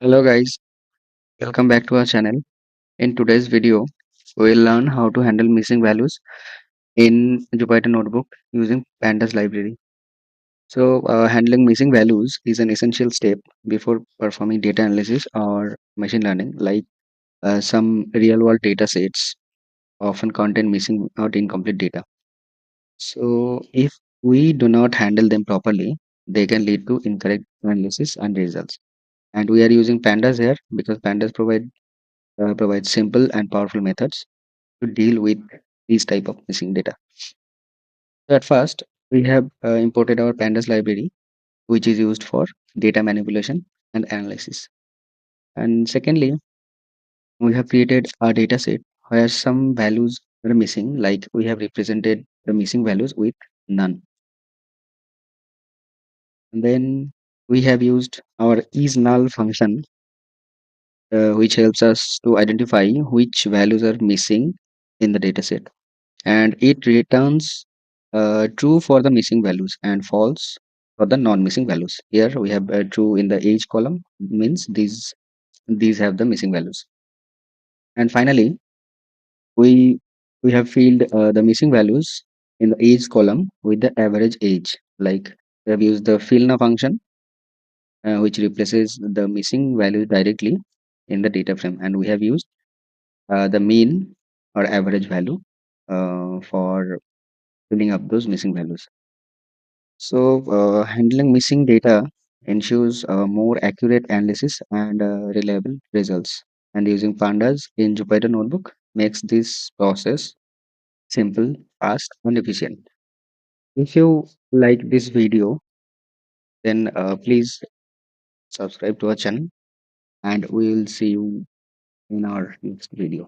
Hello guys, welcome back to our channel. In today's video, we will learn how to handle missing values in Jupyter Notebook using Pandas library. Handling missing values is an essential step before performing data analysis or machine learning. Some real-world data sets often contain missing or incomplete data. So, if we do not handle them properly, they can lead to incorrect analysis and results. And we are using Pandas here because Pandas provides simple and powerful methods to deal with these type of missing data. So at first, we have imported our pandas library, which is used for data manipulation and analysis. And secondly, we have created a data set where some values are missing, like we have represented the missing values with none. And then we have used our isnull function, which helps us to identify which values are missing in the data set. And it returns true for the missing values and false for the non-missing values. Here we have true in the age column, means these have the missing values. And finally, we we have filled the missing values in the age column with the average age. Like we have used the fillna function, which replaces the missing value directly in the data frame, and we have used the mean or average value for filling up those missing values. Handling missing data ensures more accurate analysis and reliable results. And using pandas in Jupyter Notebook makes this process simple, fast, and efficient. If you like this video, then please subscribe to our channel, and we will see you in our next video.